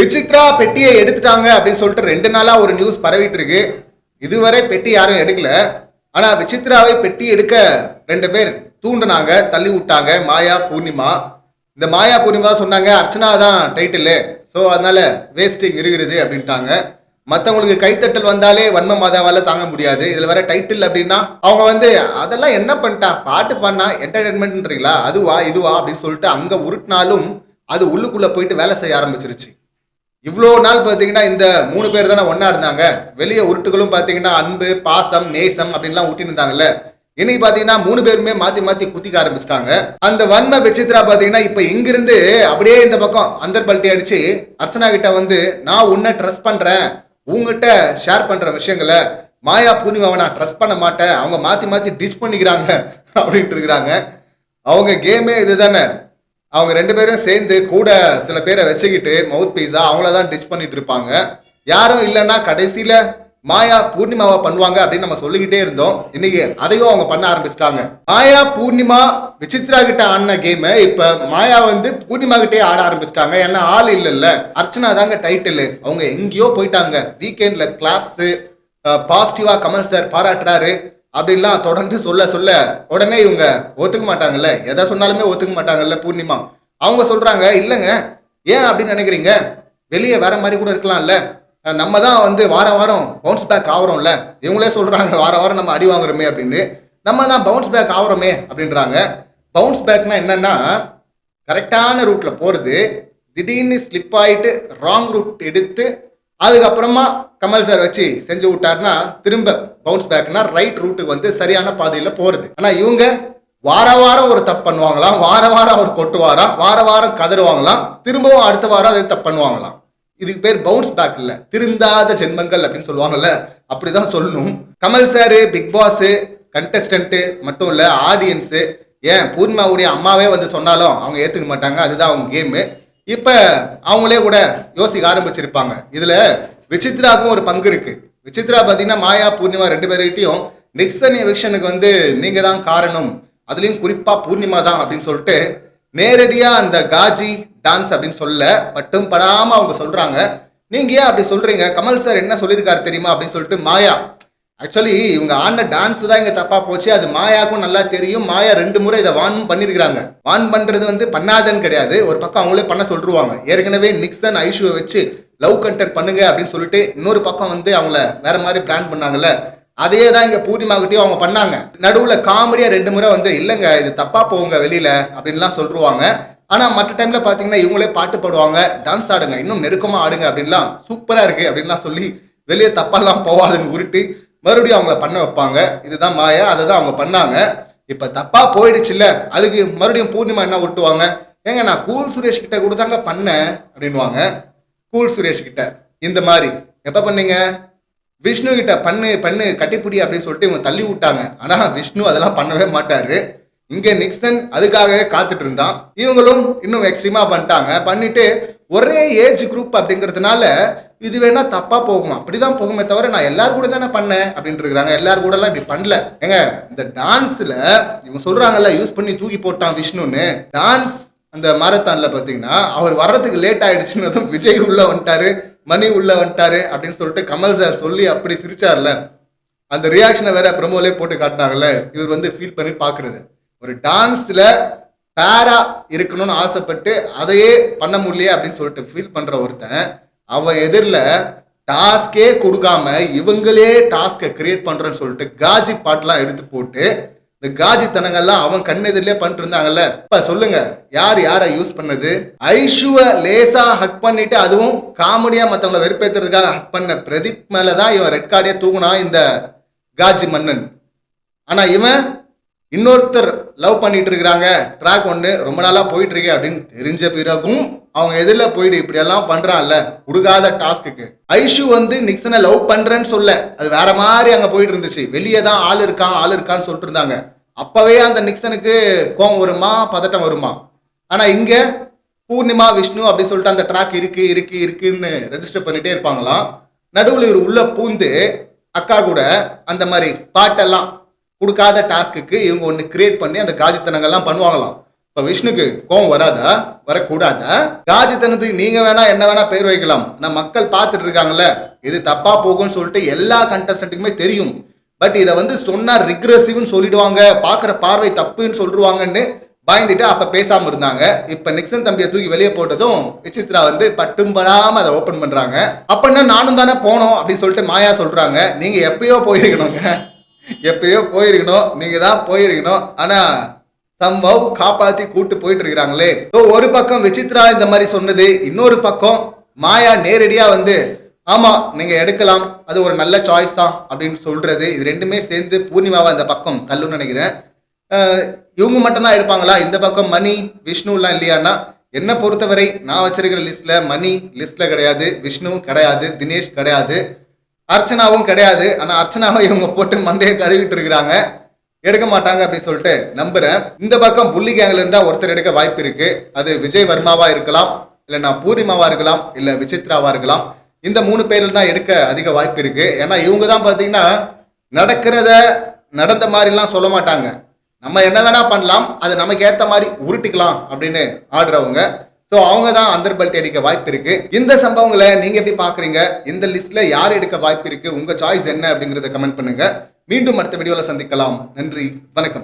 விசித்ரா பெட்டியை எடுத்துட்டாங்க அப்படின்னு சொல்லிட்டு 2 நாளா ஒரு நியூஸ் பரவிட்டு இருக்கு. இதுவரை பெட்டி யாரும் எடுக்கல. ஆனா விசித்ராவை பெட்டி எடுக்க 2 பேர் தூண்டுனாங்க, தள்ளி விட்டாங்க. மாயா, பூர்ணிமா. இந்த மாயா பூர்ணிமா சொன்னாங்க அர்ச்சனா தான் டைட்டில், ஸோ அதனால வேஸ்டிங் இருக்கிறது அப்படின்ட்டாங்க. மற்றவங்களுக்கு கைத்தட்டல் வந்தாலே வன்ம மாதாவால தாங்க முடியாது. இதுல வர டைட்டில் அப்படின்னா அவங்க அதெல்லாம் என்ன பண்ணிட்டா, பாட்டு பாடினா என்டர்டைன்மெண்ட்ன்றீங்களா, அதுவா இதுவா அப்படின்னு சொல்லிட்டு அங்க உருட்டினாலும் அது உள்ளுக்குள்ள போயிட்டு வேலை செய்ய ஆரம்பிச்சிருச்சு. இவ்வளோ நாள் பார்த்தீங்கன்னா இந்த 3 பேர் தானே ஒன்னா இருந்தாங்க. வெளியே உருட்டுகளும் பார்த்தீங்கன்னா அன்பு, பாசம், நேசம் அப்படின்லாம் ஊட்டின்னு இருந்தாங்கல்ல. இன்னைக்கு பார்த்தீங்கன்னா 3 பேருமே மாத்தி மாத்தி குத்திக்க ஆரம்பிச்சிட்டாங்க. அந்த வன்ம விசித்ரா பார்த்தீங்கன்னா இப்ப இங்கிருந்து அப்படியே இந்த பக்கம் அந்தர் பல்ட்டி அடிச்சு அர்ச்சனா கிட்ட நான் உன்னை ட்ரஸ்ட் பண்றேன், உங்ககிட்ட ஷேர் பண்ற விஷயங்களை மாயா பூர்ணிமாவை நான் ட்ரஸ்ட் பண்ண மாட்டேன், அவங்க மாத்தி மாத்தி டிச் பண்ணிக்கிறாங்க அப்படின்ட்டு இருக்கிறாங்க. அவங்க கேமே இதுதானே. அவங்க 2 பேரும் சேர்ந்து கூட சில பேரை வச்சுக்கிட்டு மவுத் பீஸா அவங்கள தான் டிச் பண்ணிட்டு இருப்பாங்க. யாரும் இல்லைன்னா கடைசியில மாயா பூர்ணிமாவை பண்ணுவாங்க அப்படின்னு நம்ம சொல்லிக்கிட்டே இருந்தோம். இன்னைக்கு அதையும் அவங்க பண்ண ஆரம்பிச்சிட்டாங்க. மாயா பூர்ணிமா விசித்ரா கிட்ட ஆடின கேம் இப்ப மாயா பூர்ணிமா கிட்டே ஆட ஆரம்பிச்சிட்டாங்க. ஏன்னா ஆள் இல்லைல்ல, அர்ச்சனா தாங்க டைட்டில். அவங்க எங்கேயோ போயிட்டாங்க. வீக்கெண்ட்ல கிளாப்ஸ் பாசிட்டிவா கமல் சார் பாராட்டுறாரு அப்படின்லாம் தொடர்ந்து சொல்ல சொல்ல உடனே இவங்க ஒத்துக்க மாட்டாங்கல்ல, எதை சொன்னாலுமே ஒத்துக்க மாட்டாங்கல்ல. பூர்ணிமா அவங்க சொல்றாங்க இல்லைங்க, ஏன் அப்படின்னு நினைக்கிறீங்க, வெளியே வேற மாதிரி கூட இருக்கலாம்ல, நம்ம தான் வாரம் வாரம் பவுன்ஸ் பேக் ஆகிறோம்ல, இவங்களே சொல்றாங்க வாரம் வாரம் நம்ம அடி வாங்குறோமே அப்படின்னு, நம்ம தான் பவுன்ஸ் பேக் ஆகிறோமே அப்படின்றாங்க. பவுன்ஸ் பேக்னா என்னன்னா கரெக்டான ரூட்ல போறது, திடீர்னு ஸ்லிப் ஆயிட்டு ராங் ரூட் எடுத்து அதுக்கப்புறமா கமல் சார் வச்சு செஞ்சு விட்டாருன்னா திரும்ப பவுன்ஸ் பேக்னா ரைட் ரூட்டுக்கு சரியான பாதையில போறது. ஆனா இவங்க வார வாரம் ஒரு தப்பு பண்ணுவாங்களாம், வார வாரம் அவர் கொட்டுவாராம், வார வாரம் கதறுவாங்களாம், திரும்பவும் அடுத்த வாரம் அதை தப்பு பண்ணுவாங்களாம். இதுக்கு பேர் பவுன்ஸ் பேக் இல்ல, திருந்தாத ஜென்மங்கள் அப்படின்னு சொல்லுவாங்கல்ல, அப்படிதான் சொல்லணும். கமல் சாரு, பிக் பாஸ், கண்டஸ்டன்ட் மட்டும் இல்ல, ஆடியன்ஸ், ஏன் பூர்ணிமாவுடைய அம்மாவே சொன்னாலும் அவங்க ஏத்துக்க மாட்டாங்க. அதுதான் அவங்க கேமு. இப்ப அவங்களே கூட யோசிக்க ஆரம்பிச்சிருப்பாங்க. இதுல விசித்ராவுக்கும் ஒரு பங்கு இருக்கு. விசித்ரா பாத்தீங்கன்னா மாயா பூர்ணிமா 2 பேர்கிட்டையும் நிக்சன் எவிக்ஷனுக்கு நீங்க தான் காரணம், அதுலயும் குறிப்பா பூர்ணிமா தான் அப்படின்னு சொல்லிட்டு நேரடியா அந்த காஜி டான்ஸ் அப்படின்னு சொல்ல பட்டும் படாம அவங்க சொல்றாங்க. நீங்க ஏன் அப்படி சொல்றீங்க, கமல் சார் என்ன சொல்லியிருக்காரு தெரியுமா அப்படின்னு சொல்லிட்டு மாயா. ஆக்சுவலி இவங்க ஆடின டான்ஸ் தான் இங்க தப்பா போச்சு, அது மாயாவுக்கும் நல்லா தெரியும். மாயா 2 முறை இதை வான் பண்ணிருக்காங்க. வான் பண்றது பண்ணாதன்னு கிடையாது, ஒரு பக்கம் அவங்களே பண்ண சொல்லிருவாங்க. ஏற்கனவே நிக்சன் ஐஷுவை வச்சு லவ் கண்டென்ட் பண்ணுங்க அப்படின்னு சொல்லிட்டு இன்னொரு பக்கம் அவங்கள வேற மாதிரி பிராண்ட் பண்ணாங்கல்ல, அதே தான் இங்க பூர்ணிமா கிட்டயும் அவங்க பண்ணாங்க. நடுவுல காமெடியா 2 முறை இல்லைங்க இது தப்பா போங்க வெளியில அப்படின்லாம் சொல்லிருவாங்க. ஆனா மற்ற டைம்ல பாத்தீங்கன்னா இவங்களே பாட்டு பாடுவாங்க, டான்ஸ் ஆடுங்க, இன்னும் நெருக்கமா ஆடுங்க அப்படின்லாம், சூப்பரா இருக்கு அப்படின்லாம் சொல்லி வெளியே தப்பாலாம் போவாதுன்னு உருட்டி மறுபடியும் அவங்கள பண்ண வைப்பாங்க. இதுதான் மாயா, அதை தான் அவங்க பண்ணாங்க. இப்ப தப்பா போயிடுச்சு இல்ல, அதுக்கு மறுபடியும் பூர்ணிமா என்ன விட்டுவாங்க, ஏங்க நான் கூல் சுரேஷ் கிட்ட கூட தாங்க பண்ணேன் அப்படின்வாங்க. கூல் சுரேஷ் கிட்ட இந்த மாதிரி எப்ப பண்ணீங்க, விஷ்ணு கிட்ட பண்ணு பண்ணு கட்டிப்பிடி அப்படின்னு சொல்லிட்டு இவங்க தள்ளி விட்டாங்க. ஆனா விஷ்ணு அதெல்லாம் பண்ணவே மாட்டாரு. இங்க நிக்சன் அதுக்காகவே காத்துட்டு இருந்தான். இவங்களும் இன்னும் எக்ஸ்ட்ரீமா பண்ணிட்டாங்க. பண்ணிட்டு ஒரே ஏஜ் குரூப் அப்படிங்கிறதுனால இது வேணா தப்பா போகுமா, அப்படிதான் போகுமே தவிர நான் எல்லாரும் கூட தானே பண்ணேன் அப்படின்ட்டு இருக்காங்க. எல்லாரும் கூட எல்லாம் இப்படி பண்ணல. ஏங்க இந்த டான்ஸ்ல இவங்க சொல்றாங்கல்ல யூஸ் பண்ணி தூக்கி போட்டான் விஷ்ணுன்னு, டான்ஸ் அந்த மாரத்தான்ல பாத்தீங்கன்னா அவர் வர்றதுக்கு லேட் ஆயிடுச்சுன்னு விஜய் உள்ள வந்துட்டாரு, மணி உள்ள வந்துட்டாரு அப்படின்னு சொல்லிட்டு கமல் சார் சொல்லி அப்படி சிரிச்சார்ல, அந்த ரியாக்ஷனை வேற ப்ரமோலே போட்டு காட்டினாங்கல்ல. இவர் ஃபீல் பண்ணி பாக்குறது, ஒரு டான்ஸ்ல பேரா இருக்கணும்னு ஆசைப்பட்டு அதையே பண்ண முடியலையே அப்படின்னு சொல்லிட்டு ஃபீல் பண்ற ஒருத்தன், அவன் எதிரில் டாஸ்கே கொடுக்காம இவங்களே டாஸ்கை கிரியேட் பண்றேன்னு சொல்லிட்டு காஜி பாட்டுலாம் எடுத்து போட்டு இந்த காஜி தனங்கள்லாம் அவன் கண்ணெதிரிலே பண்ணிட்டு இருந்தாங்கல்ல. இப்ப சொல்லுங்க யார் யாரை யூஸ் பண்ணது, ஐஷுவை லேசா ஹக் பண்ணிட்டு அதுவும் காமெடியா மற்றவங்களை வெறுப்பேற்றுறதுக்காக ஹக் பண்ண பிரதீப் மேலதான் இவன் ரெட் கார்டே தூக்குனா இந்த காஜி மன்னன். ஆனா இவன் இன்னொருத்தர் லவ் பண்ணிட்டு இருக்கிறாங்க, ட்ராக் ஒன்று ரொம்ப நாளா போயிட்டு இருக்கு அப்படின்னு தெரிஞ்ச பிறகும் அவங்க எதிரில் போயிட்டு இப்படி எல்லாம் பண்றான்ல கொடுக்காத டாஸ்க்கு. ஐஷு நிக்சனை லவ் பண்றேன்னு சொல்ல, அது வேற மாதிரி அங்க போயிட்டு இருந்துச்சு. வெளியே தான் ஆள் இருக்கான்னு சொல்லிட்டு இருந்தாங்க. அப்பவே அந்த நிக்சனுக்கு கோவம் வருமா, பதட்டம் வருமா. ஆனா இங்க பூர்ணிமா விஷ்ணு அப்படி சொல்லிட்டு அந்த ட்ராக் இருக்குன்னு ரெஜிஸ்டர் பண்ணிட்டே இருப்பாங்களாம். நடுவில் இவர் உள்ள பூந்து அக்கா கூட அந்த மாதிரி பாட்டெல்லாம் கொடுக்காத டாஸ்க்கு இவங்க ஒன்று கிரியேட் பண்ணி அந்த காஜித்தனங்கள்லாம் பண்ணுவாங்களாம். இப்ப விஷ்ணுக்கு கோவம் வராதா? வரக்கூடாதா? காஜித்தனத்துக்கு நீங்க வேணா என்ன வேணா பேர் வைக்கலாம், ஆனா மக்கள் பார்த்துட்டு இருக்காங்கல்ல, இது தப்பா போகும்னு சொல்லிட்டு எல்லா கண்டஸ்டன்ட்டுக்குமே தெரியும். பட் இதை வந்து சொன்னா ரிக்ரெசிவ்னு சொல்லிடுவாங்க, பாக்குற பார்வை தப்புன்னு சொல்லிடுவாங்கன்னு பயந்துட்டு அப்ப பேசாம இருந்தாங்க. இப்ப நிக்சன் தம்பியை தூக்கி வெளியே போட்டதும் விசித்ரா வந்து பட்டும் படாம அதை ஓபன் பண்றாங்க. அப்படின்னா நானும் தானே போனோம் அப்படின்னு சொல்லிட்டு மாயா சொல்றாங்க. நீங்க எப்பயோ போயிருக்கணுங்க, எப்பயோ போயிருக்கணும், நீங்க தான் போயிருக்கணும். ஆனா சம்பவ் காப்பாத்தி கூட்டு போயிட்டு இருக்கிறாங்களே. ஒரு பக்கம் விசித்ரா இந்த மாதிரி சொன்னது, இன்னொரு பக்கம் மாயா நேரடியா வந்து ஆமா நீங்க எடுக்கலாம், அது ஒரு நல்ல சாய்ஸ் தான் அப்படின்னு சொல்றது, இது ரெண்டுமே சேர்ந்து பூர்ணிமாவை அந்த பக்கம் தள்ளுன்னு நினைக்கிறேன். இவங்க மட்டும்தான் எடுப்பாங்களா? இந்த பக்கம் மணி விஷ்ணு எல்லாம் இல்லையான்னா, என்ன பொறுத்தவரை நான் வச்சிருக்கிற லிஸ்ட்ல மணி லிஸ்ட்ல கிடையாது, விஷ்ணு கிடையாது, தினேஷ் கிடையாது, அர்ச்சனாவும் கிடையாது. ஆனா அர்ச்சனாவை இவங்க போட்டு மண்டையை கழுவிட்டு இருக்கிறாங்க, எடுக்க மாட்டாங்க அப்படின்னு சொல்லிட்டு நம்புறேன். இந்த பக்கம் புள்ளி கேங்ல இருந்தா ஒருத்தர் எடுக்க வாய்ப்பு இருக்கு. அது விஜய் வர்மாவா இருக்கலாம், இல்லைன்னா பூர்ணிமாவா இருக்கலாம், இல்ல விசித்ராவா இருக்கலாம். இந்த 3 பேர்ல தான் எடுக்க அதிக வாய்ப்பு இருக்கு. ஏன்னா இவங்க தான் பாத்தீங்கன்னா நடக்கிறத நடந்த மாதிரிலாம் சொல்ல மாட்டாங்க. நம்ம என்ன வேணா பண்ணலாம், அது நமக்கு ஏத்த மாதிரி உருட்டிக்கலாம் அப்படின்னு ஆடுறவங்க. ஸோ அவங்க தான் அந்தர்பல்ட்டி அடிக்க வாய்ப்பு இருக்கு. இந்த சம்பவங்களை நீங்க எப்படி பாக்குறீங்க? இந்த லிஸ்ட்ல யார் எடுக்க வாய்ப்பு இருக்கு? உங்க சாய்ஸ் என்ன அப்படிங்கறத கமெண்ட் பண்ணுங்க. மீண்டும் அடுத்த வீடியோல சந்திக்கலாம். நன்றி, வணக்கம்.